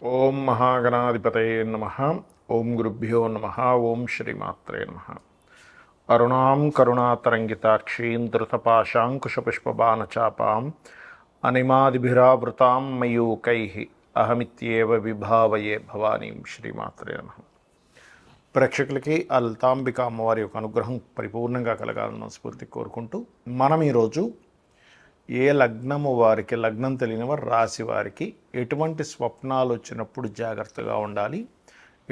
ఓం మహాగణాధిపతయే నమః. ఓం గురుభ్యో నమః. ఓం శ్రీమాత్రే నమః. అరుణాం కరుణాతరంగితాక్షీం ధృతపాశాంకుశపుష్పబాణచాపాం అనిమాదిభిరావృతాం మయూకైః అహమిత్యేవ విభావయే భవానీం. శ్రీమాత్రే నమః. ప్రేక్షకులకి ఆ లలితాంబిక అమ్మవారి యొక్క అనుగ్రహం పరిపూర్ణంగా కలగాలని మనస్ఫూర్తి కోరుకుంటూ మనం ఈరోజు ఏ లగ్నము వారికి, లగ్నం తెలియని వారు, రాశి వారికి ఎటువంటి స్వప్నాలు వచ్చినప్పుడు జాగ్రత్తగా ఉండాలి,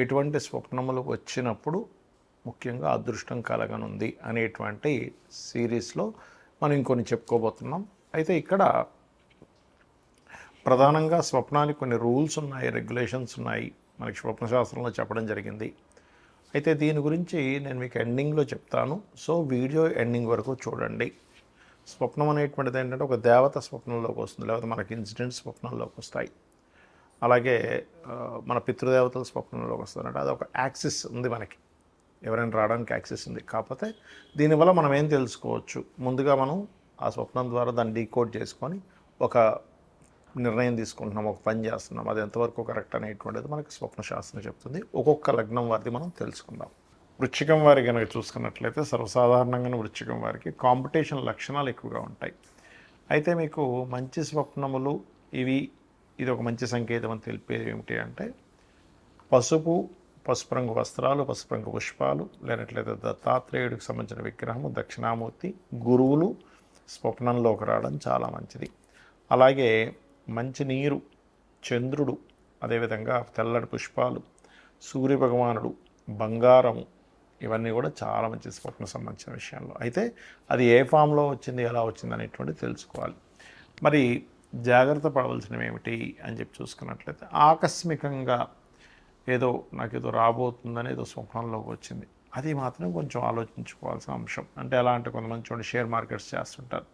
ఎటువంటి స్వప్నములు వచ్చినప్పుడు ముఖ్యంగా అదృష్టం కలగనుంది అనేటువంటి సిరీస్లో మనం ఇంకొన్ని చెప్పుకోబోతున్నాం. అయితే ఇక్కడ ప్రధానంగా స్వప్నానికి కొన్ని రూల్స్ ఉన్నాయి, రెగ్యులేషన్స్ ఉన్నాయి, మనకి స్వప్నశాస్త్రంలో చెప్పడం జరిగింది. అయితే దీని గురించి నేను మీకు ఎండింగ్లో చెప్తాను. సో వీడియో ఎండింగ్ వరకు చూడండి. స్వప్నం అనేటువంటిది ఏంటంటే ఒక దేవత స్వప్నంలోకి వస్తుంది, లేకపోతే మనకి ఇన్సిడెంట్స్ స్వప్నంలోకి వస్తాయి. అలాగే మన పితృదేవతల స్వప్నంలోకి వస్తుందంటే అది ఒక యాక్సిస్ ఉంది, మనకి ఎవరైనా రావడానికి యాక్సిస్ ఉంది. కాకపోతే దీనివల్ల మనం ఏం తెలుసుకోవచ్చు, ముందుగా మనం ఆ స్వప్నం ద్వారా దాన్ని డీకోడ్ చేసుకొని ఒక నిర్ణయం తీసుకుంటున్నాం, ఒక పని చేస్తున్నాం, అది ఎంతవరకు కరెక్ట్ అనేటువంటిది మనకి స్వప్నశాస్త్రం చెప్తుంది. ఒక్కొక్క లగ్నం వారిది మనం తెలుసుకుందాం. వృశ్చికం వారి కనుక చూసుకున్నట్లయితే సర్వసాధారణంగా వృశ్చికం వారికి కాంపిటీషన్ లక్షణాలు ఎక్కువగా ఉంటాయి. అయితే మీకు మంచి స్వప్నములు ఇది ఒక మంచి సంకేతం అని తెలిపేది ఏమిటి అంటే పసుపు రంగు వస్త్రాలు, పసుపు రంగు పుష్పాలు, లేనట్లయితే దత్తాత్రేయుడికి సంబంధించిన విగ్రహము, దక్షిణామూర్తి, గురువులు స్వప్నంలోకి రావడం చాలా మంచిది. అలాగే మంచి నీరు, చంద్రుడు, అదేవిధంగా తెల్లటి పుష్పాలు, సూర్యభగవానుడు, బంగారము, ఇవన్నీ కూడా చాలా మంచి స్వప్న సంబంధించిన విషయంలో. అయితే అది ఏ ఫామ్లో వచ్చింది, ఎలా వచ్చింది అనేటువంటిది తెలుసుకోవాలి. మరి జాగ్రత్త పడవలసినవి ఏమిటి అని చెప్పి చూసుకున్నట్లయితే ఆకస్మికంగా నాకేదో రాబోతుందని ఏదో స్వప్నంలోకి వచ్చింది, అది మాత్రం కొంచెం ఆలోచించుకోవాల్సిన అంశం. అంటే ఎలా అంటే కొంతమంది చూడండి షేర్ మార్కెట్స్ చేస్తుంటారు,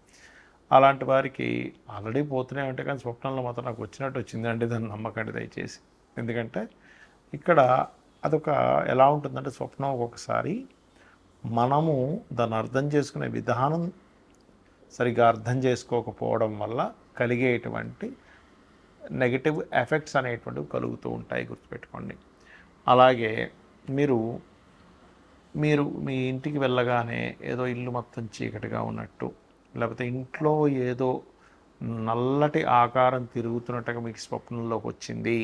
అలాంటి వారికి ఆల్రెడీ పోతూనే ఉంటాయి, కానీ స్వప్నంలో మాత్రం నాకు వచ్చింది అంటే దాన్ని నమ్మకండి దయచేసి. ఎందుకంటే ఇక్కడ అదొక ఎలా ఉంటుందంటే స్వప్నం ఒక్కొక్కసారి మనము దాన్ని అర్థం చేసుకునే విధానం సరిగ్గా అర్థం చేసుకోకపోవడం వల్ల కలిగేటువంటి నెగిటివ్ ఎఫెక్ట్స్ అనేటువంటివి కలుగుతూ ఉంటాయి, గుర్తుపెట్టుకోండి. అలాగే మీరు మీ ఇంటికి వెళ్ళగానే ఏదో ఇల్లు మొత్తం చీకటిగా ఉన్నట్టు, లేకపోతే ఇంట్లో ఏదో నల్లటి ఆకారం తిరుగుతున్నట్టుగా మీకు స్వప్నంలోకి వచ్చింది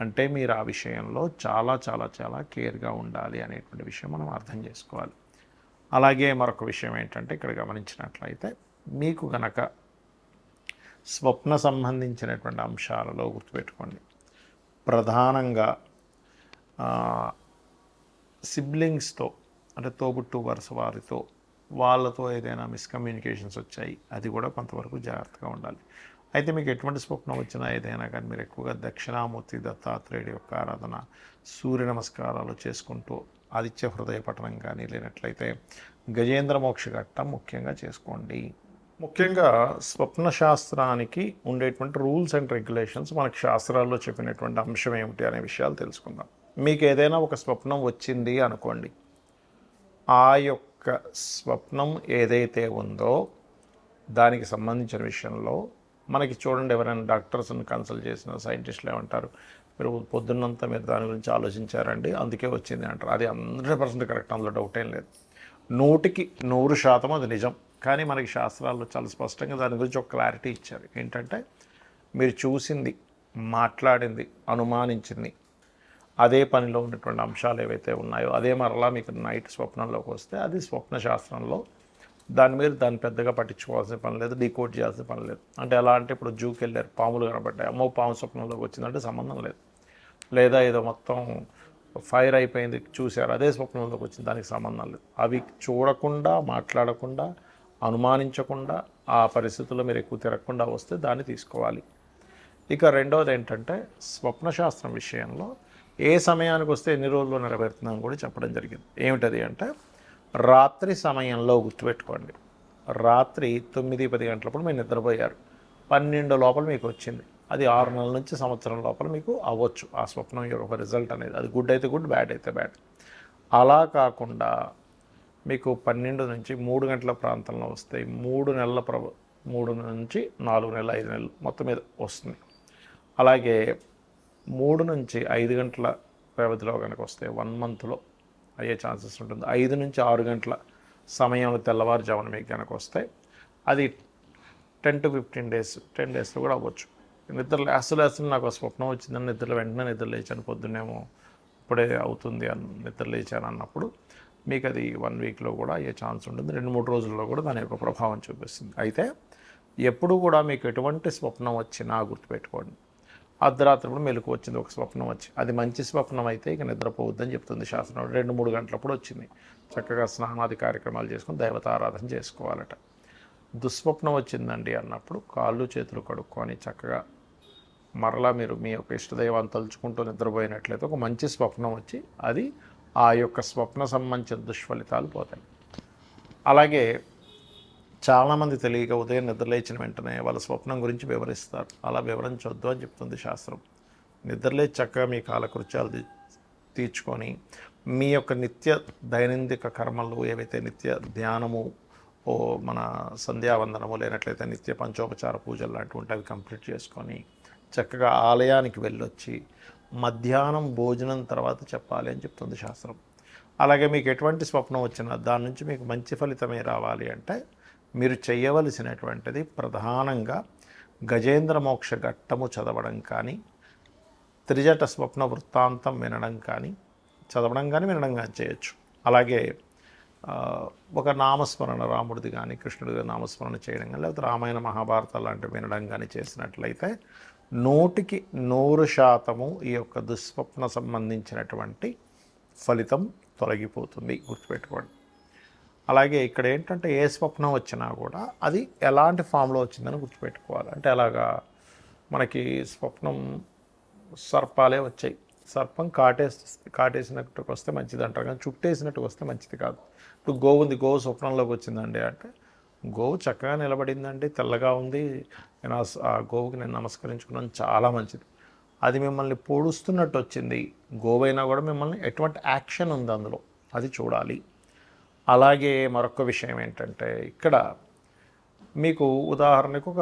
అంటే మీరు ఆ విషయంలో చాలా చాలా చాలా కేర్గా ఉండాలి అనేటువంటి విషయం మనం అర్థం చేసుకోవాలి. అలాగే మరొక విషయం ఏంటంటే ఇక్కడ గమనించినట్లయితే మీకు గనక స్వప్న సంబంధించినటువంటి అంశాలలో గుర్తుపెట్టుకోండి, ప్రధానంగా సిబ్లింగ్స్తో అంటే తోబుట్టు వరుస వారితో వాళ్ళతో ఏదైనా మిస్కమ్యూనికేషన్స్ వచ్చాయి, అది కూడా కొంతవరకు జాగ్రత్తగా ఉండాలి. అయితే మీకు ఎటువంటి స్వప్నం వచ్చినా ఏదైనా కానీ మీరు ఎక్కువగా దక్షిణామూర్తి దత్తాత్రేయుడి యొక్క ఆరాధన, సూర్య నమస్కారాలు చేసుకుంటూ ఆదిత్య హృదయ పఠనం కానీ, లేనట్లయితే గజేంద్ర మోక్ష ఘట్టం ముఖ్యంగా చేసుకోండి. ముఖ్యంగా స్వప్న శాస్త్రానికి ఉండేటువంటి రూల్స్ అండ్ రెగ్యులేషన్స్, మనకి శాస్త్రాల్లో చెప్పినటువంటి అంశం ఏమిటి అనే విషయాలు తెలుసుకుందాం. మీకు ఏదైనా ఒక స్వప్నం వచ్చింది అనుకోండి, ఆ యొక్క స్వప్నం ఏదైతే ఉందో దానికి సంబంధించిన విషయంలో మనకి చూడండి, ఎవరైనా డాక్టర్స్ని కన్సల్ట్ చేసిన సైంటిస్టులు ఏమంటారు, మీరు పొద్దున్నంతా మీరు దాని గురించి ఆలోచించారండి అందుకే వచ్చింది అంటారు. అది 100% కరెక్ట్, అందులో డౌట్ ఏం లేదు, 100% అది నిజం. కానీ మనకి శాస్త్రాల్లో చాలా స్పష్టంగా దాని గురించి ఒక క్లారిటీ ఇచ్చారు. ఏంటంటే మీరు చూసింది, మాట్లాడింది, అనుమానించింది, అదే పనిలో ఉన్నటువంటి అంశాలు ఏవైతే ఉన్నాయో అదే మరలా మీకు నైట్ స్వప్నంలోకి వస్తే అది స్వప్న శాస్త్రంలో దాన్ని పెద్దగా పట్టించుకోవాల్సిన పని లేదు, డీకోడ్ చేయాల్సిన పని లేదు. అంటే ఎలా అంటే ఇప్పుడు జూకి వెళ్ళారు, పాములు కనబడ్డాయి, అమ్మో పాము స్వప్నంలోకి వచ్చిందంటే సంబంధం లేదు. లేదా ఏదో మొత్తం ఫైర్ అయిపోయింది చూశారు, అదే స్వప్నంలోకి వచ్చింది, దానికి సంబంధం లేదు. అవి చూడకుండా, మాట్లాడకుండా, అనుమానించకుండా, ఆ పరిస్థితుల్లో మీరు ఎక్కువ తిరగకుండా వస్తే దాన్ని తీసుకోవాలి. ఇక రెండవది ఏంటంటే స్వప్నశాస్త్రం విషయంలో ఏ సమయానికి వస్తే ఎన్ని రోజుల్లో నెరవేరుతుందని కూడా చెప్పడం జరిగింది. ఏమిటది అంటే రాత్రి సమయంలో గుర్తుపెట్టుకోండి, రాత్రి 9-10 గంటలప్పుడు మీరు నిద్రపోయారు, 12 లోపల మీకు వచ్చింది, అది 6 నెలల నుంచి సంవత్సరం లోపల మీకు అవ్వచ్చు ఆ స్వప్నం యొక్క రిజల్ట్ అనేది. అది గుడ్ అయితే గుడ్, బ్యాడ్ అయితే బ్యాడ్. అలా కాకుండా మీకు 12 నుంచి 3 గంటల ప్రాంతంలో వస్తాయి, 3 నుంచి 4 నెలలు, 5 నెలలు మొత్తం మీద వస్తుంది. అలాగే 3 నుంచి 5 గంటల వ్యవధిలో కనుక వస్తే 1 మంత్లో అయ్యే ఛాన్సెస్ ఉంటుంది. 5 నుంచి 6 గంటల సమయంలో తెల్లవారుజామున మీకు కనుక వస్తే అది 10 to 15 డేస్ 10 డేస్లో కూడా అవ్వచ్చు. నిద్ర లేస్తూ నాకు స్వప్నం వచ్చిందని వెంటనే నిద్ర లేచాను, పొద్దున్నేమో ఇప్పుడే అవుతుంది అని నిద్ర లేచాను అన్నప్పుడు మీకు అది 1 వీక్లో కూడా అయ్యే ఛాన్స్ ఉంటుంది. 2-3 రోజుల్లో కూడా దాని యొక్క ప్రభావం చూపిస్తుంది. అయితే ఎప్పుడు కూడా మీకు ఎటువంటి స్వప్నం వచ్చినా గుర్తుపెట్టుకోండి, అర్ధరాత్రిప్పుడు మెలకు వచ్చింది ఒక స్వప్నం వచ్చి, అది మంచి స్వప్నం అయితే ఇక నిద్రపోవద్దని చెప్తుంది శాస్త్రం. 2-3 గంటలప్పుడు వచ్చింది, చక్కగా స్నానాది కార్యక్రమాలు చేసుకొని దైవతారాధన చేసుకోవాలట. దుస్వప్నం వచ్చిందండి అన్నప్పుడు కాళ్ళు చేతులు కడుక్కొని చక్కగా మరలా మీరు మీ యొక్క ఇష్టదైవాన్ని తలుచుకుంటూ నిద్రపోయినట్లయితే ఒక మంచి స్వప్నం వచ్చి అది ఆ యొక్క స్వప్న సంబంధించిన దుష్ఫలితాలు పోతాయి. అలాగే చాలామంది తెలియక ఉదయం నిద్రలేచిన వెంటనే వాళ్ళ స్వప్నం గురించి వివరిస్తారు. అలా వివరించవద్దు అని చెప్తుంది శాస్త్రం. నిద్రలేచి చక్కగా మీ కాలకృత్యాలు తీర్చుకొని మీ యొక్క నిత్య దైనందిక కర్మలు ఏవైతే నిత్య ధ్యానము మన సంధ్యావందనము లేనట్లయితే నిత్య పంచోపచార పూజలు లాంటివి అవి కంప్లీట్ చేసుకొని చక్కగా ఆలయానికి వెళ్ళొచ్చి మధ్యాహ్నం భోజనం తర్వాత చెప్పాలి అని చెప్తుంది శాస్త్రం. అలాగే మీకు ఎటువంటి స్వప్నం వచ్చినా దాని నుంచి మీకు మంచి ఫలితమే రావాలి అంటే మీరు చేయవలసినటువంటిది ప్రధానంగా గజేంద్ర మోక్ష ఘట్టము చదవడం కానీ, త్రిజట స్వప్న వృత్తాంతం వినడం కానీ, చదవడం కానీ వినడం కానీ చేయొచ్చు. అలాగే ఒక నామస్మరణ రాముడిది కానీ కృష్ణుడిది నామస్మరణ చేయడం కానీ, లేకపోతే రామాయణ మహాభారతాలు లాంటివి వినడం కానీ చేసినట్లయితే 100% ఈ యొక్క దుస్వప్న సంబంధించినటువంటి ఫలితం తొలగిపోతుంది, గుర్తుపెట్టుకోండి. అలాగే ఇక్కడ ఏంటంటే ఏ స్వప్నం వచ్చినా కూడా అది ఎలాంటి ఫామ్లో వచ్చిందని గుర్తుపెట్టుకోవాలి. అంటే అలాగా మనకి స్వప్నం సర్పాలే వచ్చాయి, సర్పం కాటేసినట్టుకు వస్తే మంచిది అంటారు, కానీ చుట్టేసినట్టుకు వస్తే మంచిది కాదు. ఇప్పుడు గోవు ఉంది, గోవు స్వప్నంలోకి వచ్చిందండి అంటే గోవు చక్కగా నిలబడిందండి, తెల్లగా ఉంది, నేను ఆ గోవుకి నేను నమస్కరించుకున్నాను, చాలా మంచిది. అది మిమ్మల్ని పొడుస్తున్నట్టు వచ్చింది, గోవైనా కూడా మిమ్మల్ని ఎటువంటి యాక్షన్ ఉంది అందులో అది చూడాలి. అలాగే మరొక విషయం ఏంటంటే ఇక్కడ మీకు ఉదాహరణకు ఒక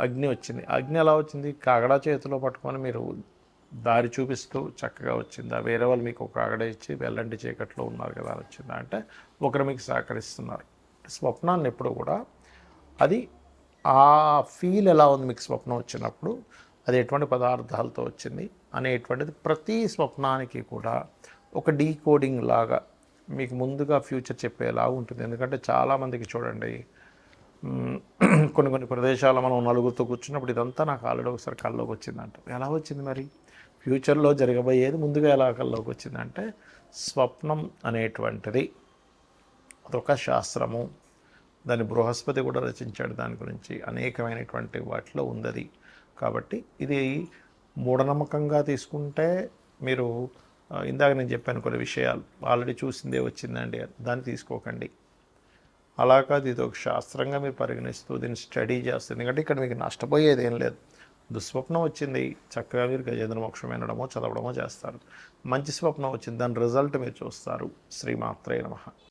అగ్ని వచ్చింది, అగ్ని ఎలా వచ్చింది, కాగడా చేతిలో పట్టుకొని మీరు దారి చూపిస్తూ చక్కగా వచ్చిందా, వేరే వాళ్ళు మీకు ఒక కాగడ ఇచ్చి వెళ్ళండి చీకట్లో ఉన్నారు కదా వచ్చిందా అంటే ఒకరు మీకు సహకరిస్తున్నారు. స్వప్నాన్ని ఎప్పుడు కూడా అది ఆ ఫీల్ ఎలా ఉంది మీకు స్వప్నం వచ్చినప్పుడు, అది ఎటువంటి పదార్థాలతో వచ్చింది అనేటువంటిది ప్రతి స్వప్నానికి కూడా ఒక డీకోడింగ్ లాగా మీకు ముందుగా ఫ్యూచర్ చెప్పేలా ఉంటుంది. ఎందుకంటే చాలామందికి చూడండి కొన్ని ప్రదేశాల్లో మనం నలుగురితో కూర్చున్నప్పుడు ఇదంతా నాకు ఆల్రెడీ ఒకసారి కల్లోకి వచ్చిందంట. ఎలా వచ్చింది మరి, ఫ్యూచర్లో జరగబోయేది ముందుగా ఎలా కల్లోకి వచ్చిందంటే స్వప్నం అనేటువంటిది అదొక శాస్త్రము, దాన్ని బృహస్పతి కూడా రచించాడు, దాని గురించి అనేకమైనటువంటి వాటిలో ఉంది. కాబట్టి ఇది మూఢనమ్మకంగా తీసుకుంటే మీరు ఇందాక నేను చెప్పాను కొన్ని విషయాలు ఆల్రెడీ చూసిందే వచ్చిందండి దాన్ని తీసుకోకండి. అలా కాదు, ఇది ఒక శాస్త్రంగా మీరు పరిగణిస్తూ దీన్ని స్టడీ చేస్తుంది. ఎందుకంటే ఇక్కడ మీకు నష్టపోయేది ఏం లేదు. దుస్వప్నం వచ్చింది, చక్కగా మీరు గజేంద్ర మోక్షం వినడమో చదవడమో చేస్తారు. మంచి స్వప్నం వచ్చింది, దాని రిజల్ట్ మీరు చూస్తారు. శ్రీమాత్రే నమః.